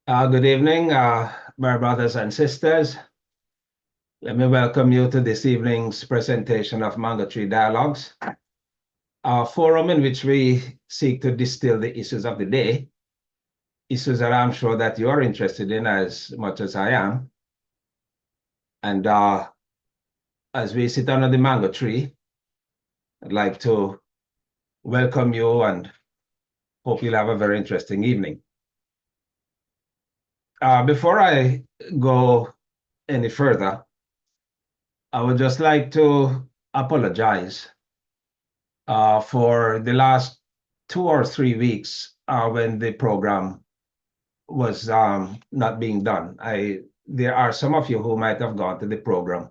Good evening, my brothers and sisters. Let me welcome you to this evening's presentation of Mango Tree Dialogues, a forum in which we seek to distill the issues of the day, issues that I'm sure that you're interested in as much as I am. And as we sit under the mango tree, I'd like to welcome you and hope you'll have a very interesting evening. Before I go any further, I would just like to apologize for the last 2 or 3 weeks when the program was not being done. There are some of you who might have gone to the program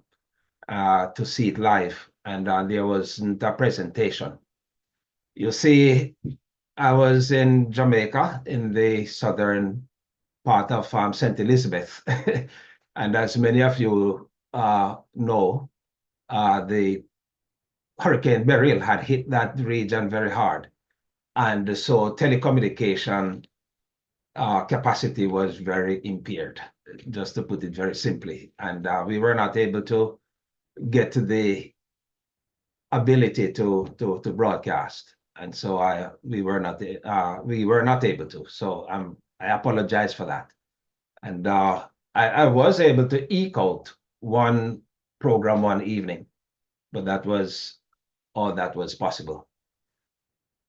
to see it live, and there wasn't a presentation. You see, I was in Jamaica in the southern part of St. Elizabeth, and as many of you know, the Hurricane Beryl had hit that region very hard. And so telecommunication capacity was very impaired, just to put it very simply. And we were not able to get to the ability to broadcast. And so we were not able to. So I apologize for that. And I was able to eke out one program one evening, but that was all that was possible.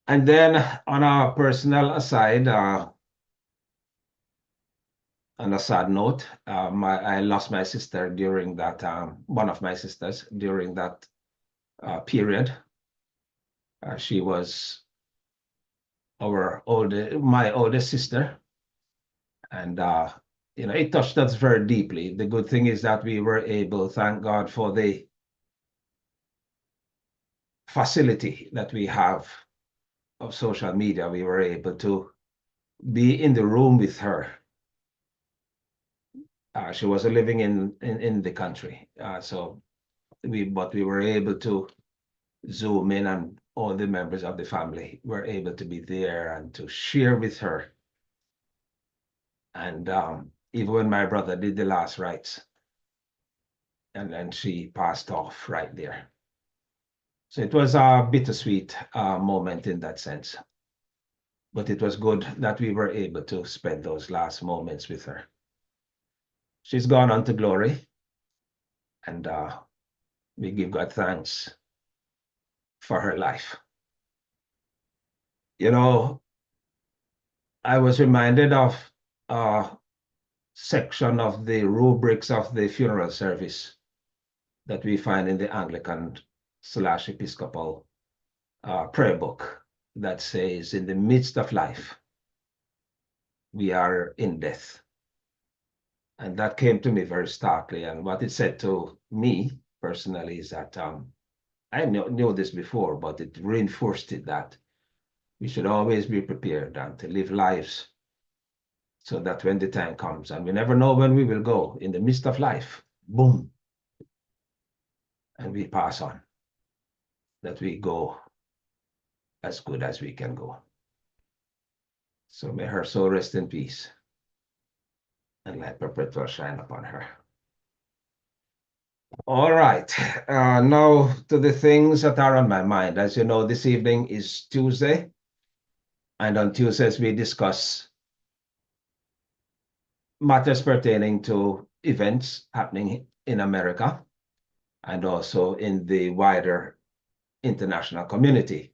And then on a personal aside, on a sad note, I lost my sister during that, one of my sisters during that period. She was my oldest sister. And, it touched us very deeply. The good thing is that we were able, thank God for the facility that we have of social media, we were able to be in the room with her. She wasn't living in the country, but we were able to Zoom in, and all the members of the family were able to be there and to share with her. And even when my brother did the last rites, and then she passed off right there. So it was a bittersweet moment in that sense. But it was good that we were able to spend those last moments with her. She's gone on to glory, and we give God thanks for her life. I was reminded of a section of the rubrics of the funeral service that we find in the Anglican/Episcopal prayer book that says, in the midst of life, we are in death. And that came to me very starkly. And what it said to me personally is that I knew this before, but it reinforced it, that we should always be prepared and to live lives so that when the time comes, and we never know when we will go, in the midst of life, boom, and we pass on, that we go as good as we can go. So may her soul rest in peace, and let perpetual shine upon her. All right, now to the things that are on my mind. As you know, this evening is Tuesday, and on Tuesdays we discuss matters pertaining to events happening in America and also in the wider international community.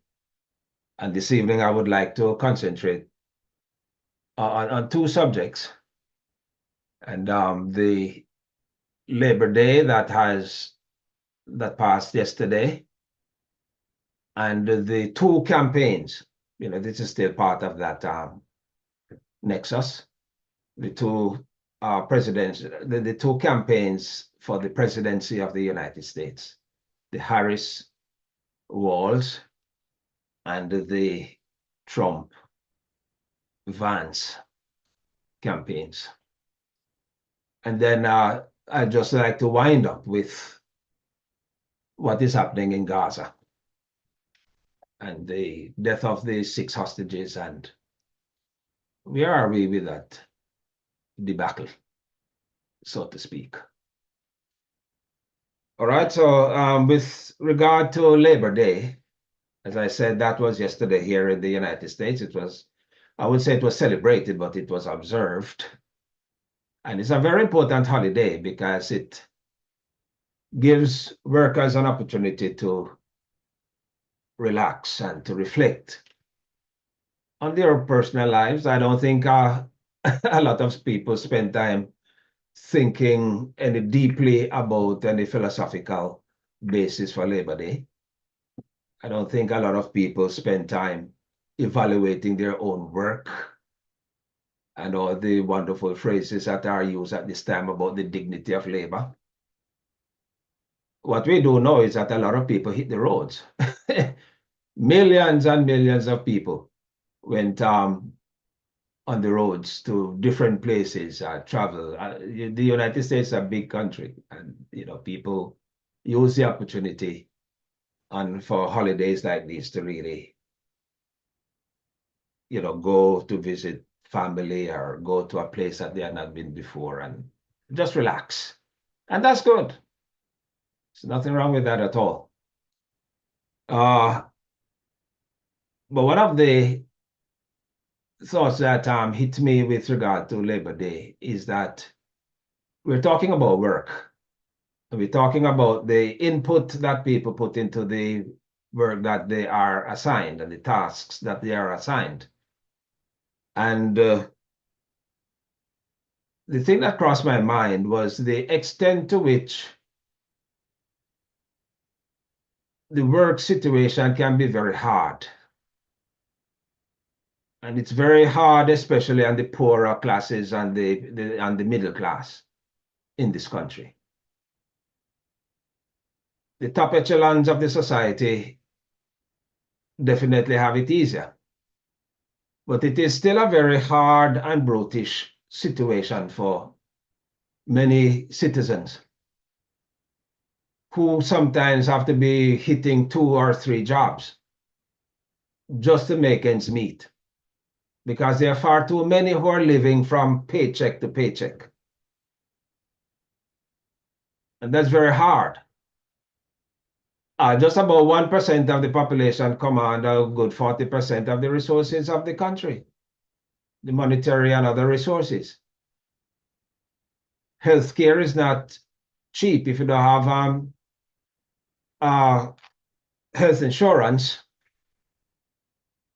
And this evening I would like to concentrate on two subjects. And the Labor Day that passed yesterday, and the two campaigns. This is still part of that nexus. The two presidents, the two campaigns for the presidency of the United States, the Harris-Walz and the Trump-Vance campaigns. And then I'd just like to wind up with what is happening in Gaza and the death of the 6 hostages, and where are we with that? debacle, so to speak. All right, so with regard to Labor Day, as I said, that was yesterday here in the United States. It was, I would say it was celebrated, but it was observed. And it's a very important holiday because it gives workers an opportunity to relax and to reflect on their personal lives. I don't think a lot of people spend time thinking any deeply about any philosophical basis for Labor Day. I don't think a lot of people spend time evaluating their own work and all the wonderful phrases that are used at this time about the dignity of labor. What we do know is that a lot of people hit the roads. Millions and millions of people went on the roads to different places, travel. The United States is a big country, and people use the opportunity and for holidays like these to really, go to visit family or go to a place that they have not been before and just relax. And that's good. There's nothing wrong with that at all. But one of the thoughts that hit me with regard to Labor Day is that we're talking about work. We're talking about the input that people put into the work that they are assigned and the tasks that they are assigned. And the thing that crossed my mind was the extent to which the work situation can be very hard. And it's very hard, especially on the poorer classes and the middle class in this country. The top echelons of the society definitely have it easier. But it is still a very hard and brutish situation for many citizens who sometimes have to be hitting 2 or 3 jobs just to make ends meet, because there are far too many who are living from paycheck to paycheck. And that's very hard. Just about 1% of the population command a good 40% of the resources of the country, the monetary and other resources. Healthcare is not cheap. If you don't have health insurance,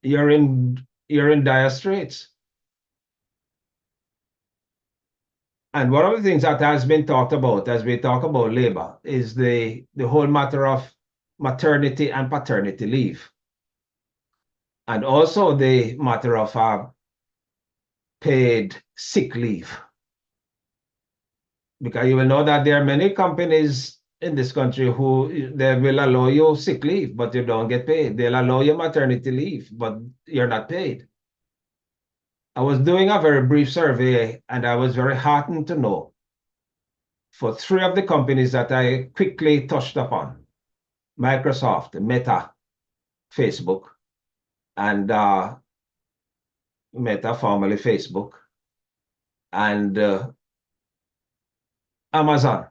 you're in dire straits. And one of the things that has been talked about as we talk about labor is the whole matter of maternity and paternity leave, and also the matter of paid sick leave. Because you will know that there are many companies in this country who they will allow you sick leave, but you don't get paid. They'll allow you maternity leave, but you're not paid. I was doing a very brief survey, and I was very heartened to know for 3 of the companies that I quickly touched upon: Microsoft, Meta, Facebook, and Meta, formerly Facebook, and Amazon.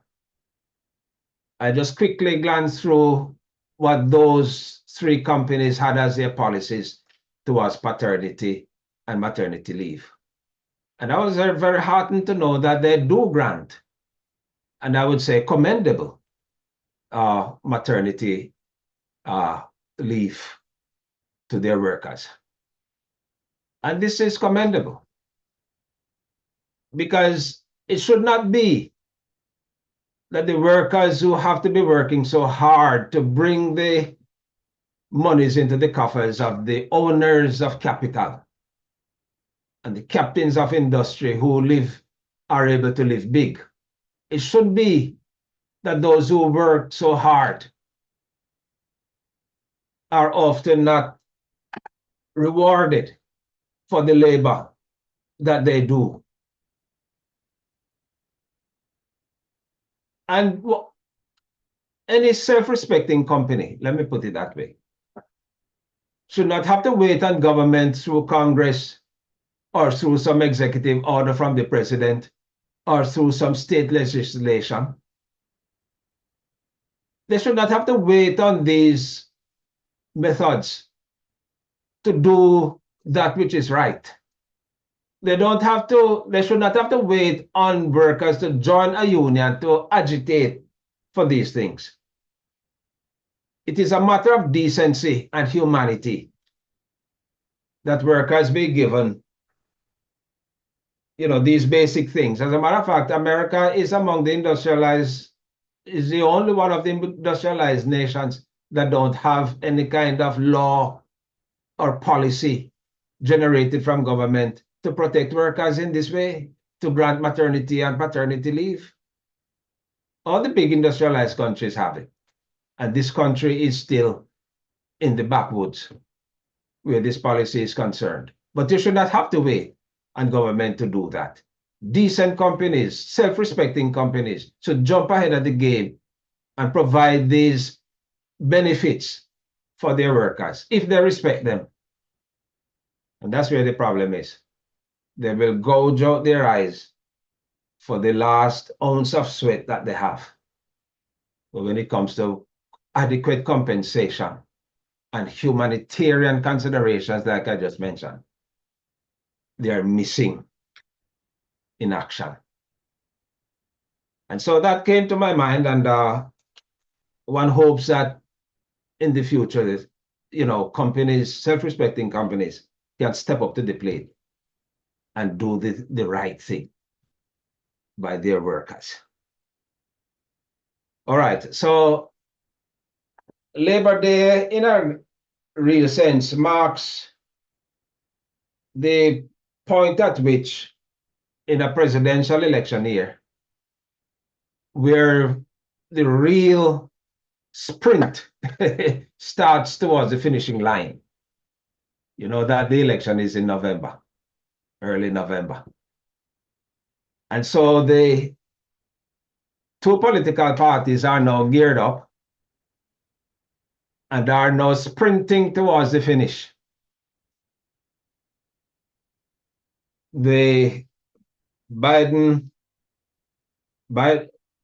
I just quickly glanced through what those 3 companies had as their policies towards paternity and maternity leave. And I was very heartened to know that they do grant, and I would say commendable, maternity leave to their workers. And this is commendable, because it should not be that the workers who have to be working so hard to bring the monies into the coffers of the owners of capital and the captains of industry who are able to live big. It should be that those who work so hard are often not rewarded for the labor that they do. And any self-respecting company, let me put it that way, should not have to wait on government through Congress or through some executive order from the president, or through some state legislation. They should not have to wait on these methods to do that which is right. They should not have to wait on workers to join a union to agitate for these things. It is a matter of decency and humanity that workers be given, these basic things. As a matter of fact, America is is the only one of the industrialized nations that don't have any kind of law or policy generated from government to protect workers in this way, to grant maternity and paternity leave. All the big industrialized countries have it. And this country is still in the backwoods where this policy is concerned. But you should not have to wait on government to do that. Decent companies, self-respecting companies should jump ahead of the game and provide these benefits for their workers if they respect them. And that's where the problem is. They will gouge out their eyes for the last ounce of sweat that they have. But when it comes to adequate compensation and humanitarian considerations, like I just mentioned, they are missing in action. And so that came to my mind, and one hopes that in the future, companies, self-respecting companies, can step up to the plate and do the right thing by their workers. All right, so Labor Day, in a real sense, marks the point at which, in a presidential election year, where the real sprint starts towards the finishing line. You know that the election is in November, early November. And so the two political parties are now geared up and are now sprinting towards the finish. The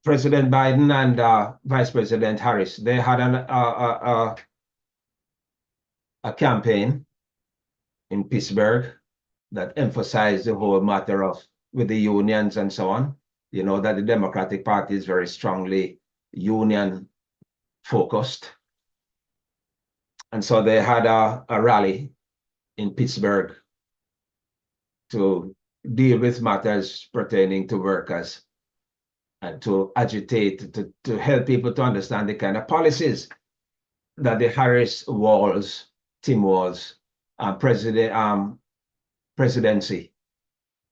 President Biden and Vice President Harris, they had a campaign in Pittsburgh that emphasized the whole matter of with the unions and so on. You know that the Democratic Party is very strongly union focused. And so they had a rally in Pittsburgh to deal with matters pertaining to workers and to agitate, to help people to understand the kind of policies that the Harris-Walz, Tim Walz, presidency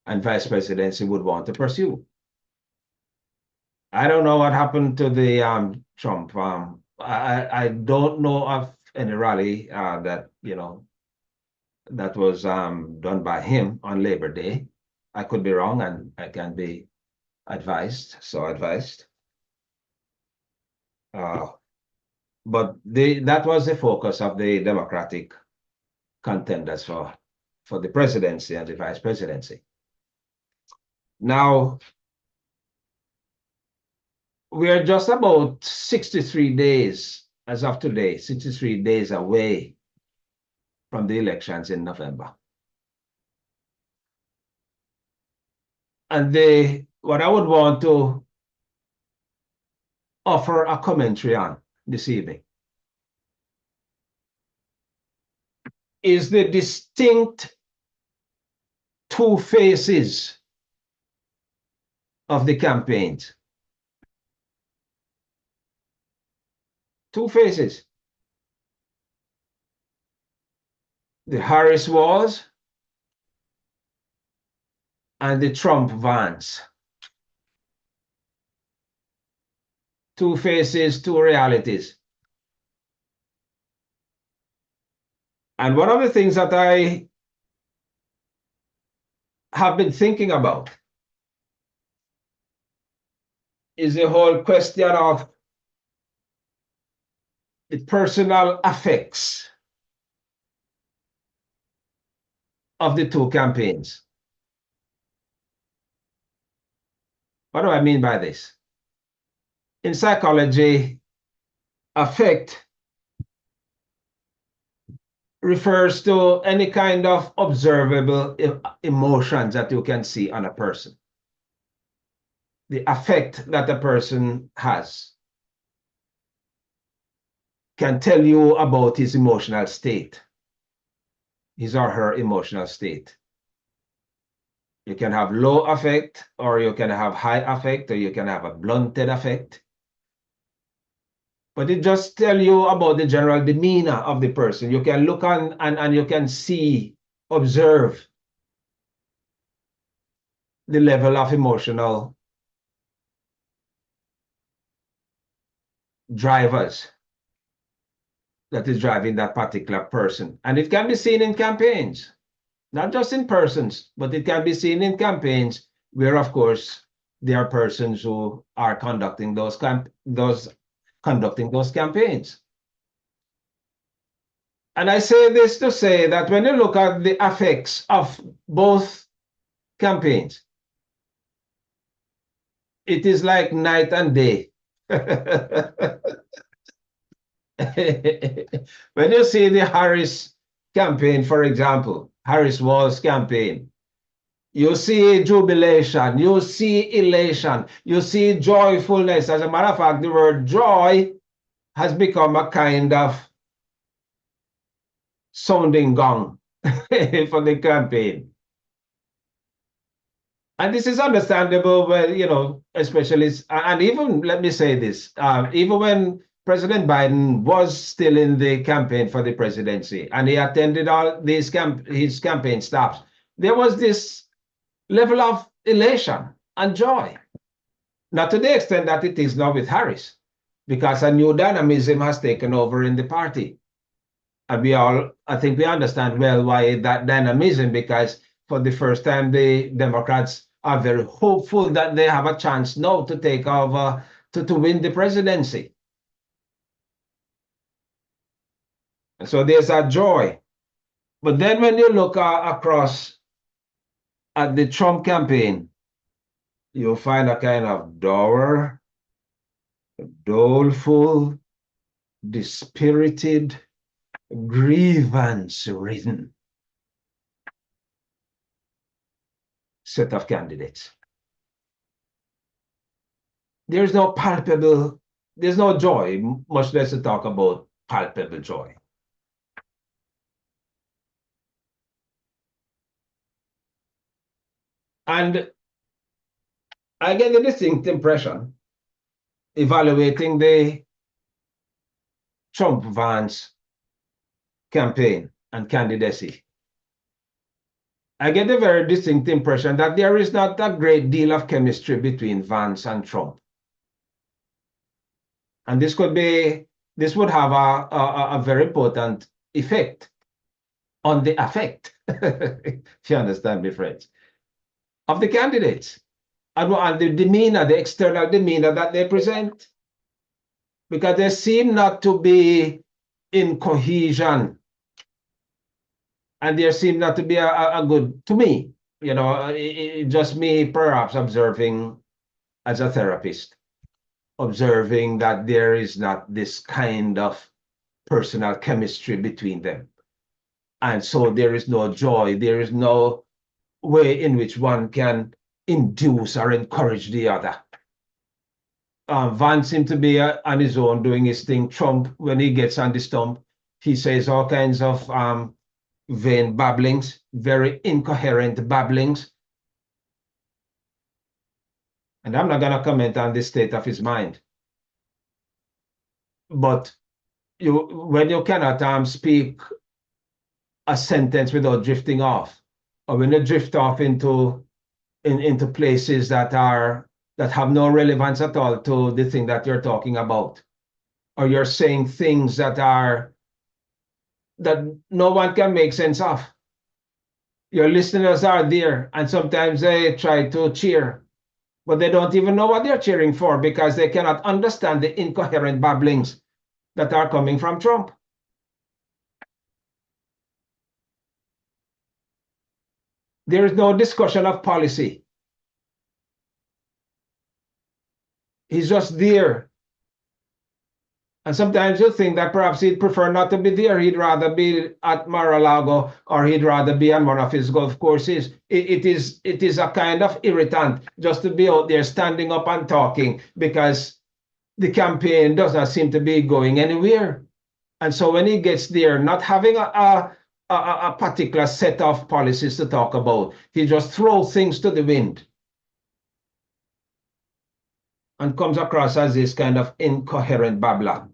and vice presidency would want to pursue. I don't know what happened to the Trump. I don't know of any rally that that was done by him on Labor Day. I could be wrong, and I can be advised. But that was the focus of the Democratic contenders for the presidency and the vice presidency. Now, we're just about 63 days, as of today, 63 days away from the elections in November. And what I would want to offer a commentary on this evening is the distinct two phases of the campaigns. Two phases. The Harris-Walz and the Trump-Vance. Two faces, two realities. And one of the things that I have been thinking about is the whole question of the personal effects of the two campaigns. What do I mean by this? In psychology, affect refers to any kind of observable emotions that you can see on a person. The affect that a person has can tell you about his emotional state, his or her emotional state. You can have low affect, or you can have high affect, or you can have a blunted affect. But it just tell you about the general demeanor of the person. You can look on and you can see, observe the level of emotional drivers that is driving that particular person. And it can be seen in campaigns, not just in persons, but it can be seen in campaigns where, of course, there are persons who are conducting those campaigns. And I say this to say that when you look at the effects of both campaigns, it is like night and day. When you see the Harris campaign, for example, Harris Walz campaign, you see jubilation, you see elation, you see joyfulness. As a matter of fact, the word joy has become a kind of sounding gong for the campaign. And this is understandable when, especially, and even, let me say this, even when President Biden was still in the campaign for the presidency and he attended all these his campaign stops, there was this level of elation and joy. Not to the extent that it is now with Harris, because a new dynamism has taken over in the party. And I think we understand well why that dynamism, because for the first time, the Democrats are very hopeful that they have a chance now to take over, to win the presidency. So there's a joy. But then when you look across at the Trump campaign, you'll find a kind of dour, doleful, dispirited, grievance-ridden set of candidates. There's no joy, much less to talk about palpable joy. And I get the distinct impression, evaluating the Trump-Vance campaign and candidacy, I get a very distinct impression that there is not a great deal of chemistry between Vance and Trump. And this would have a very important effect on the affect, if you understand me, friends, of the candidates and the demeanor, the external demeanor that they present, because they seem not to be in cohesion, and there seem not to be a good, to me, just me perhaps observing as a therapist, observing that there is not this kind of personal chemistry between them. And so there is no joy, there is no way in which one can induce or encourage the other. Vance seemed to be on his own doing his thing. Trump, when he gets on the stump, he says all kinds of vain babblings, very incoherent babblings. And I'm not going to comment on the state of his mind. But when you cannot speak a sentence without drifting off, or when you drift off into places that have no relevance at all to the thing that you're talking about, or you're saying things that no one can make sense of. Your listeners are there, and sometimes they try to cheer, but they don't even know what they're cheering for because they cannot understand the incoherent babblings that are coming from Trump. There is no discussion of policy. He's just there. And sometimes you think that perhaps he'd prefer not to be there. He'd rather be at Mar-a-Lago, or he'd rather be on one of his golf courses. It is a kind of irritant just to be out there standing up and talking, because the campaign does not seem to be going anywhere. And so when he gets there, not having a particular set of policies to talk about, he just throws things to the wind and comes across as this kind of incoherent babbler.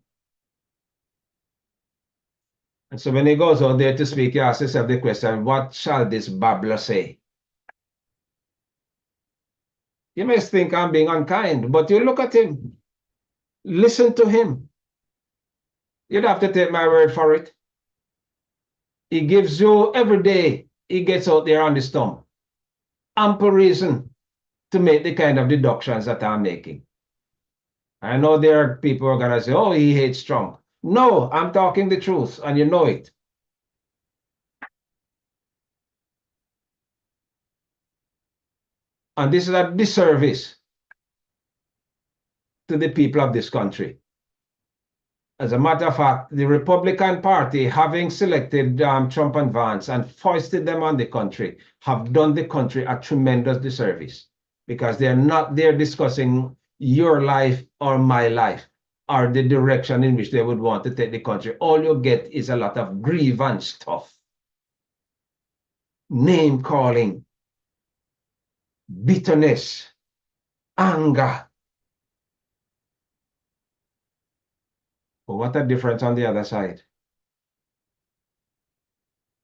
And so when he goes out there to speak, he asks himself the question, what shall this babbler say? You may think I'm being unkind, but you look at him, listen to him. You'd have to take my word for it. He gives you, every day he gets out there on the stump, ample reason to make the kind of deductions that I'm making. I know there are people who are going to say, oh, he hates Trump. No, I'm talking the truth, and you know it. And this is a disservice to the people of this country. As a matter of fact, the Republican Party, having selected Trump and Vance and foisted them on the country, have done the country a tremendous disservice, because they're not there discussing your life or my life or the direction in which they would want to take the country. All you get is a lot of grievance stuff, name calling, bitterness, anger. But what a difference on the other side.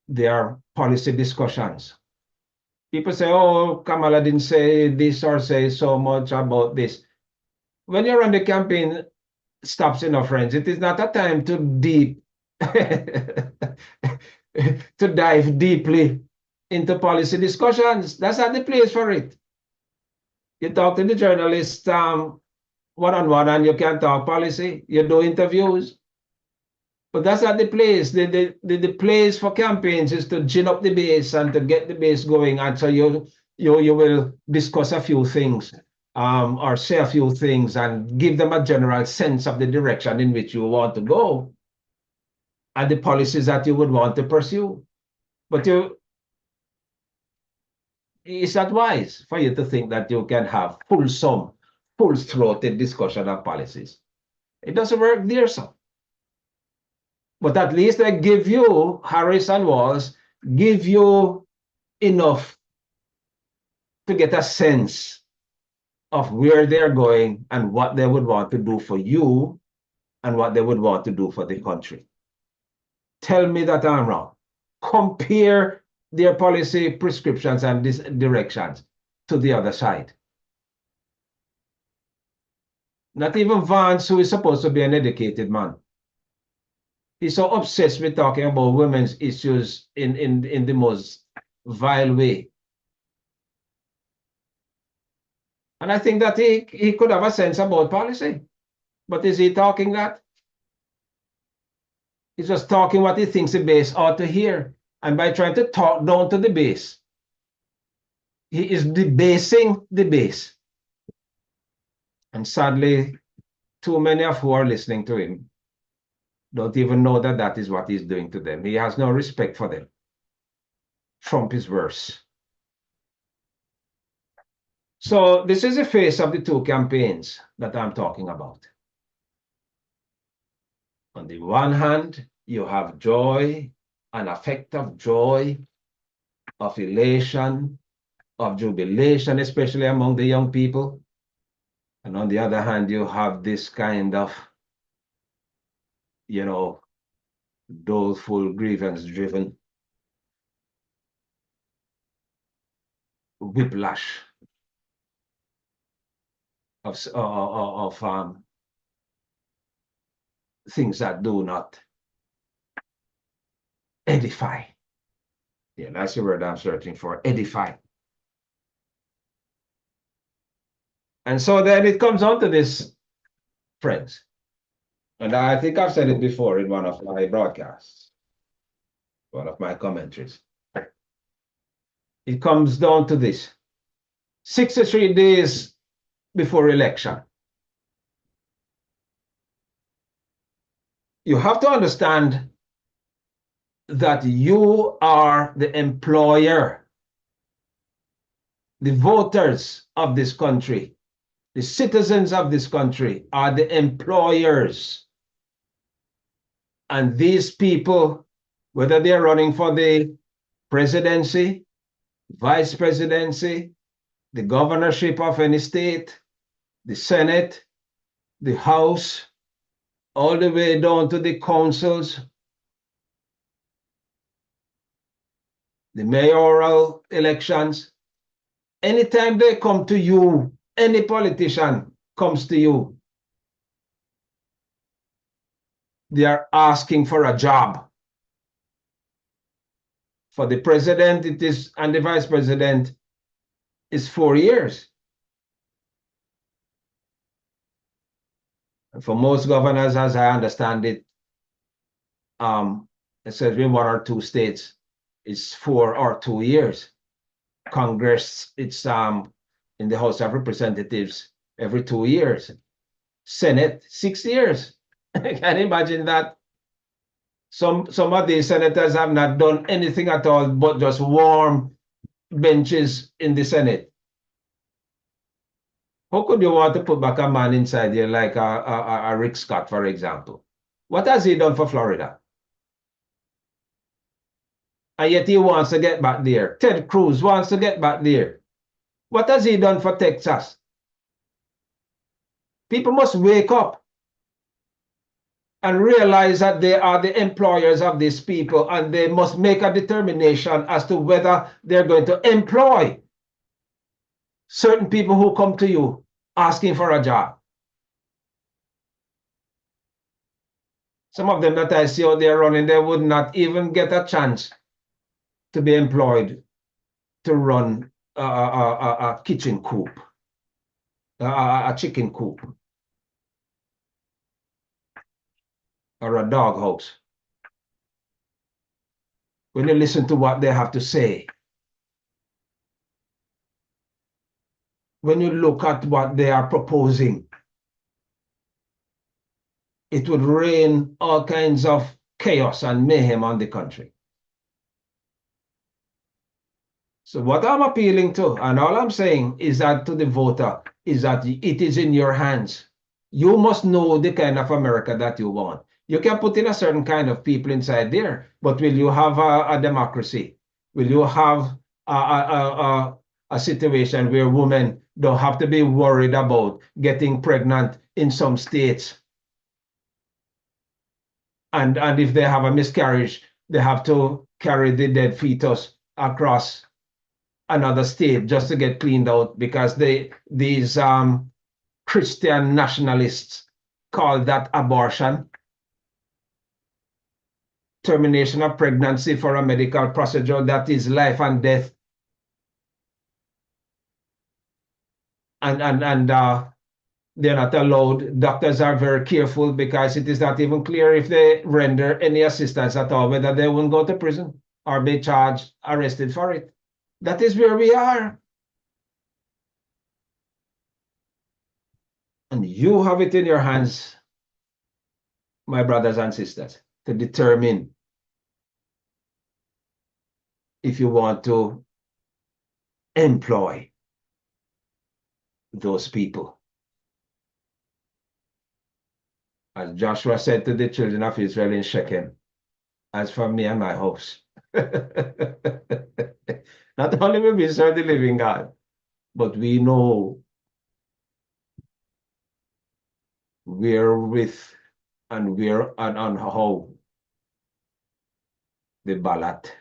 There are policy discussions. People say, oh, Kamala didn't say this or say so much about this. When you're on the campaign stops, friends, it is not a time to to dive deeply into policy discussions. That's not the place for it. You talk to the journalists one-on-one, and you can talk policy. You do interviews. But that's not the place. The place for campaigns is to gin up the base and to get the base going. And so you will discuss a few things, or say a few things, and give them a general sense of the direction in which you want to go and the policies that you would want to pursue. But it's not wise for you to think that you can have full-throated discussion of policies. It doesn't work there, so. But at least I give you, Harris and Walz, give you enough to get a sense of where they're going and what they would want to do for you and what they would want to do for the country. Tell me that I'm wrong. Compare their policy prescriptions and directions to the other side. Not even Vance, who is supposed to be an educated man. He's so obsessed with talking about women's issues in the most vile way. And I think that he could have a sense about policy. But is he talking that? He's just talking what he thinks the base ought to hear. And by trying to talk down to the base, he is debasing the base. And sadly, too many of who are listening to him don't even know that that is what he's doing to them. He has no respect for them. Trump is worse. So this is the face of the two campaigns that I'm talking about. On the one hand, you have joy, an affect of joy, of elation, of jubilation, especially among the young people. And on the other hand, you have this kind of, doleful, grievance-driven whiplash of things that do not edify. Yeah, that's the word I'm searching for, edify. And so then it comes on to this, friends. And I think I've said it before in one of my broadcasts, one of my commentaries. It comes down to this. 63 days before election, You have to understand that you are the employer. The voters of this country, the citizens of this country are the employers. And these people, whether they're running for the presidency, vice presidency, the governorship of any state, the Senate, the House, all the way down to the councils, the mayoral elections, anytime they come to you, any politician comes to you, they are asking for a job. For the president, it is, and the vice president is 4 years. And for most governors, as I understand it, especially 1 or 2 states, it's 4 or 2 years. Congress, it's in the House of Representatives every 2 years. Senate, 6 years. Can you imagine that? Some of these senators have not done anything at all but just warm benches in the Senate. How could you want to put back a man inside here like a Rick Scott, for example? What has he done for Florida? And yet he wants to get back there. Ted Cruz wants to get back there. What has he done for Texas? People must wake up and realize that they are the employers of these people, and they must make a determination as to whether they're going to employ certain people who come to you asking for a job. Some of them that I see out there running, they would not even get a chance to be employed to run a kitchen coop, a chicken coop, or a dog house. When you listen to what they have to say, when you look at what they are proposing, it would rain all kinds of chaos and mayhem on the country. So what I'm appealing to, and all I'm saying is that to the voter, is that it is in your hands. You must know the kind of America that you want. You can put in a certain kind of people inside there, but will you have a democracy? Will you have a situation where women don't have to be worried about getting pregnant in some states? And if they have a miscarriage, they have to carry the dead fetus across another state just to get cleaned out, because these Christian nationalists call that abortion. Termination of pregnancy for a medical procedure that is life and death. And they're not allowed. Doctors are very careful because it is not even clear if they render any assistance at all, whether they will go to prison or be charged, arrested for it. That is where we are. And you have it in your hands, my brothers and sisters, to determine if you want to employ those people. As Joshua said to the children of Israel in Shechem, as for me and my house, not only will we serve the living God, but we know wherewith and where and on how the ballot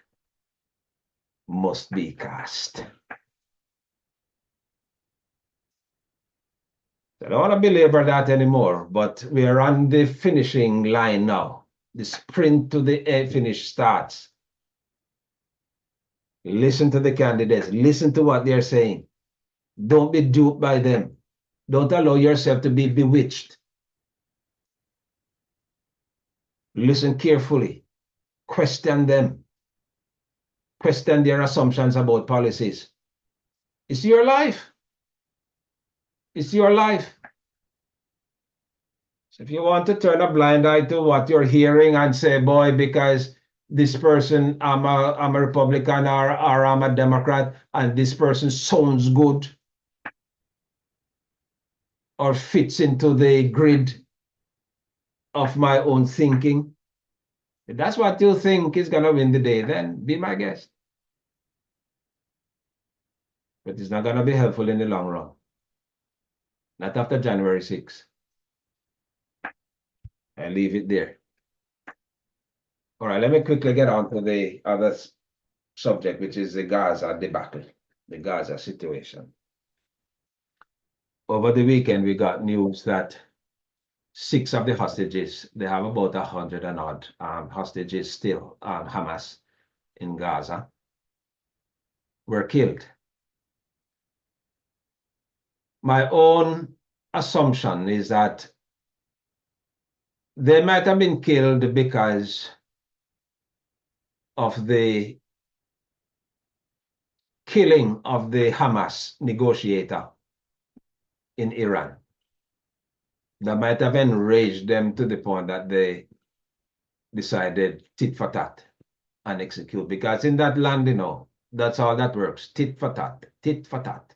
must be cast. I don't want to belabor that anymore, but we are on the finishing line now. The sprint to the finish starts. Listen to the candidates. Listen to what they're saying. Don't be duped by them. Don't allow yourself to be bewitched. Listen carefully. Question them. Question their assumptions about policies. It's your life. It's your life. So if you want to turn a blind eye to what you're hearing and say, boy, because this person, I'm a Republican or I'm a Democrat, and this person sounds good or fits into the grid of my own thinking. If that's what you think is going to win the day, then be my guest. But it's not going to be helpful in the long run. Not after January 6th. I leave it there. All right, let me quickly get on to the other subject, which is the Gaza debacle, the Gaza situation. Over the weekend, we got news that 6 of the hostages, they have about 100 and odd hostages still, Hamas in Gaza, were killed. My own assumption is that they might have been killed because of the killing of the Hamas negotiator in Iran. That might have enraged them to the point that they decided tit for tat and execute. Because in that land, that's how that works. Tit for tat, tit for tat.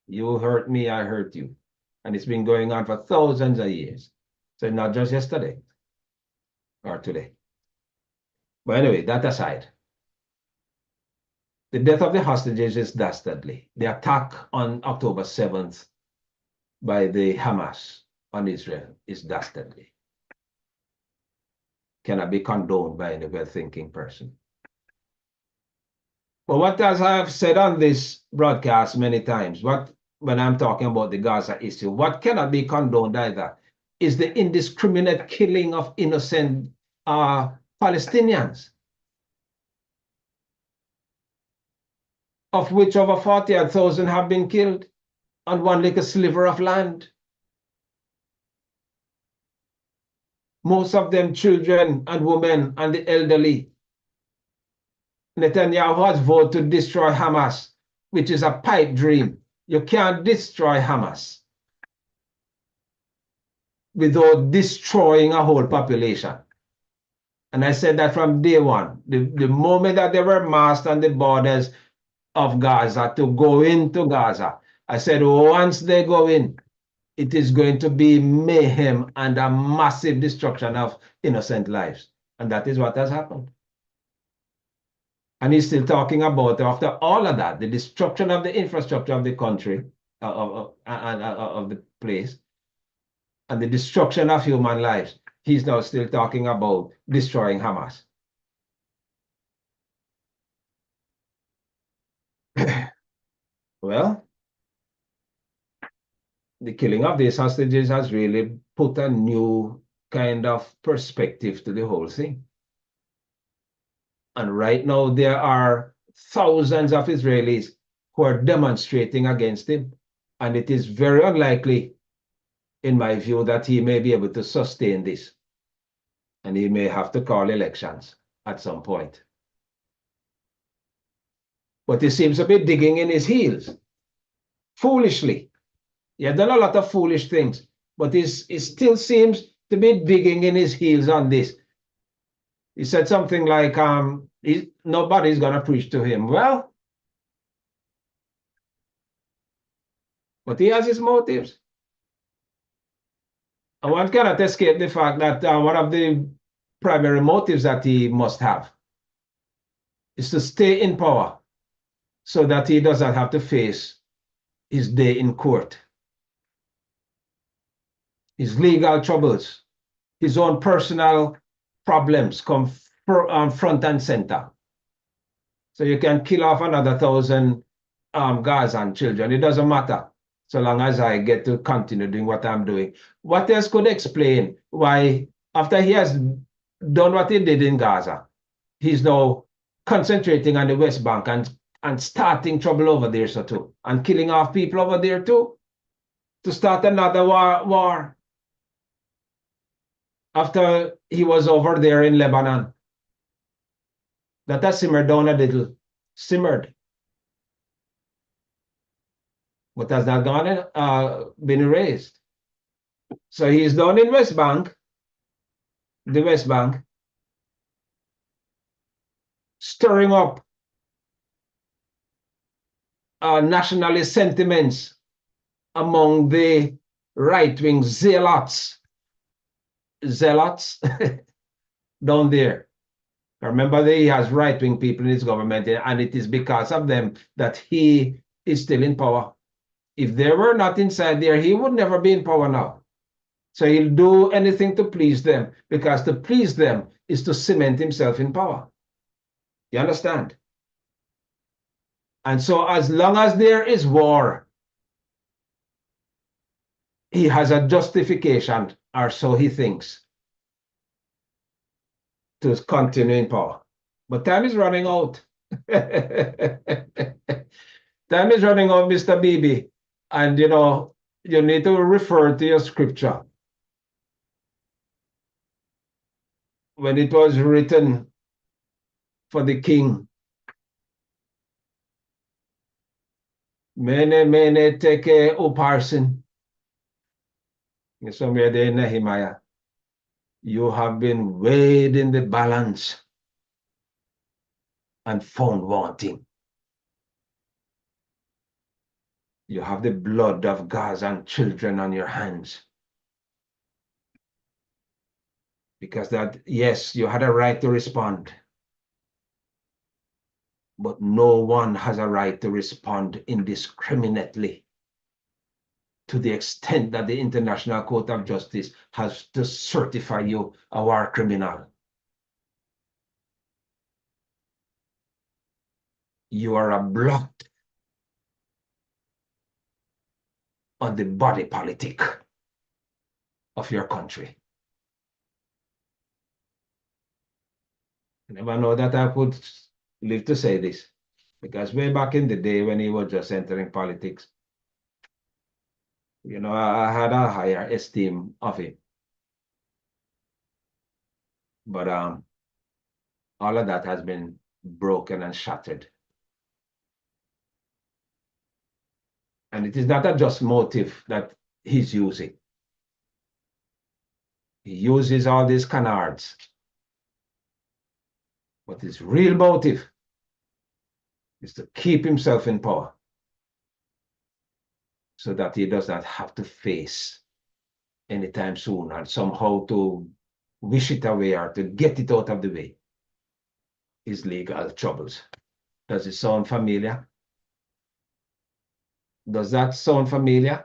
You hurt me, I hurt you. And it's been going on for thousands of years. So not just yesterday or today. But anyway, that aside, the death of the hostages is dastardly. The attack on October 7th by the Hamas on Israel is dastardly. Cannot be condoned by any well-thinking person. But what as I have said on this broadcast many times, when I'm talking about the Gaza issue, what cannot be condoned either is the indiscriminate killing of innocent Palestinians, of which over 40,000 have been killed on one little sliver of land. Most of them children and women and the elderly. Netanyahu has vowed to destroy Hamas, which is a pipe dream. You can't destroy Hamas without destroying a whole population. And I said that from day one. The moment that they were massed on the borders of Gaza to go into Gaza, I said once they go in, it is going to be mayhem and a massive destruction of innocent lives. And that is what has happened. And he's still talking about, after all of that, the destruction of the infrastructure of the country, of the place, and the destruction of human lives. He's now still talking about destroying Hamas. Well, the killing of these hostages has really put a new kind of perspective to the whole thing. And right now, there are thousands of Israelis who are demonstrating against him. And it is very unlikely, in my view, that he may be able to sustain this. And he may have to call elections at some point. But he seems to be digging in his heels, foolishly. He has done a lot of foolish things, but he still seems to be digging in his heels on this. He said something like, nobody's going to preach to him. Well, but he has his motives. And one cannot escape the fact that one of the primary motives that he must have is to stay in power so that he doesn't have to face his day in court, his legal troubles, his own personal problems come front and center. So you can kill off another 1,000 Gazan children. It doesn't matter, so long as I get to continue doing what I'm doing. What else could explain why, after he has done what he did in Gaza, he's now concentrating on the West Bank and starting trouble over there so too, and killing off people over there too, to start another war after he was over there in Lebanon. That has simmered down a little, simmered. But has not gone been erased. So he's down in West Bank, the West Bank, stirring up nationalist sentiments among the right-wing zealots down there. Remember, he has right-wing people in his government, and it is because of them that he is still in power. If they were not inside there, he would never be in power now. So he'll do anything to please them, because to please them is to cement himself in power. You understand? And so as long as there is war, he has a justification, or so he thinks, to continue in power. But time is running out. Time is running out, Mr. Bibi. And you need to refer to your scripture. When it was written for the king, mene teke uparsin. Somewhere there in Nehemiah. You have been weighed in the balance and found wanting. You have the blood of Gaza and children on your hands. Because that, yes, you had a right to respond. But no one has a right to respond indiscriminately to the extent that the International Court of Justice has to certify you a war criminal. You are a blot on the body politic of your country. I never know that I could live to say this, because way back in the day when he was just entering politics, I had a higher esteem of him. But all of that has been broken and shattered. And it is not a just motive that he's using. He uses all these canards. But his real motive is to keep himself in power so that he does not have to face anytime soon, and somehow to wish it away or to get it out of the way, his legal troubles. Does it sound familiar? Does that sound familiar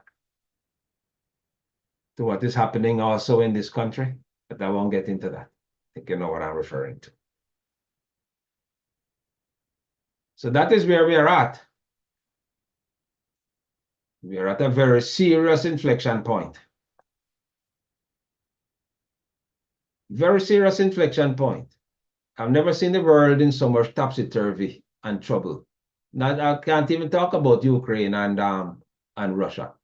to what is happening also in this country? But I won't get into that. I think you know what I'm referring to. So that is where we are at. We are at a very serious inflection point. Very serious inflection point. I've never seen the world in so much topsy-turvy and trouble. Not, I can't even talk about Ukraine and Russia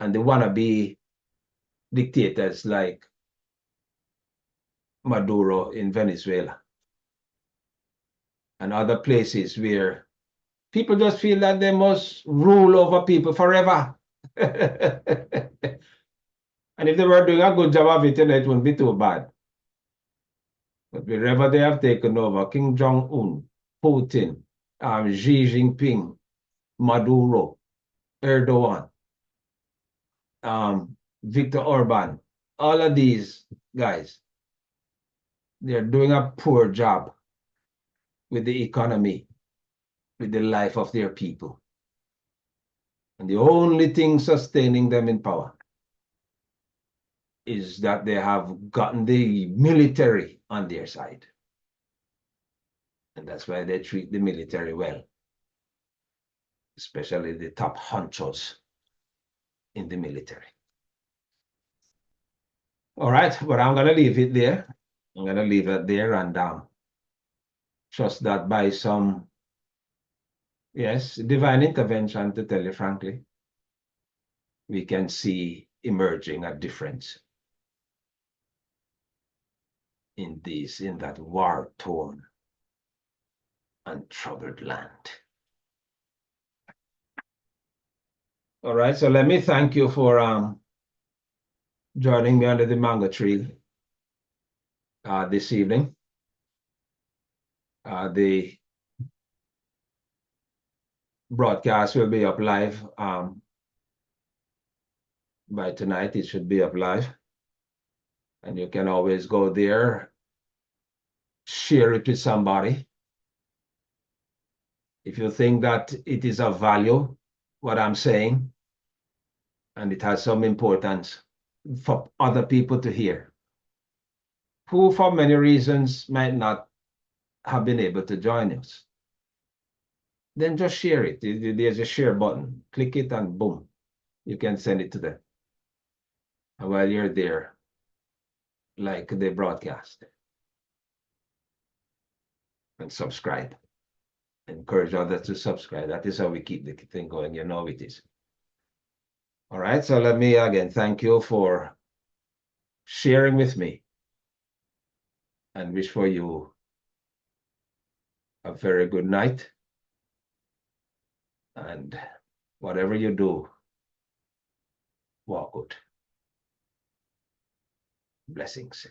and the wannabe dictators like Maduro in Venezuela and other places where people just feel that they must rule over people forever. And if they were doing a good job of it, it wouldn't be too bad. But wherever they have taken over, Kim Jong-un, Putin, Xi Jinping, Maduro, Erdogan, Viktor Orban, all of these guys, they're doing a poor job with the economy, with the life of their people. And the only thing sustaining them in power is that they have gotten the military on their side. And that's why they treat the military well, especially the top honchos in the military. All right, but I'm going to leave it there. I'm going to leave it there and trust that by some, yes, divine intervention, to tell you frankly, we can see emerging a difference in that war-torn and troubled land. All right, so let me thank you for joining me under the mango tree this evening. The broadcast will be up live by tonight. It should be up live, and you can always go there, share it with somebody. If you think that it is of value, what I'm saying, and it has some importance for other people to hear, who for many reasons might not have been able to join us, then just share it. There's a share button. Click it and boom, you can send it to them. And while you're there, like the broadcast, and subscribe. Encourage others to subscribe. That is how we keep the thing going. You know it is. All right. So let me again thank you for sharing with me and wish for you a very good night. And whatever you do, walk good. Blessings.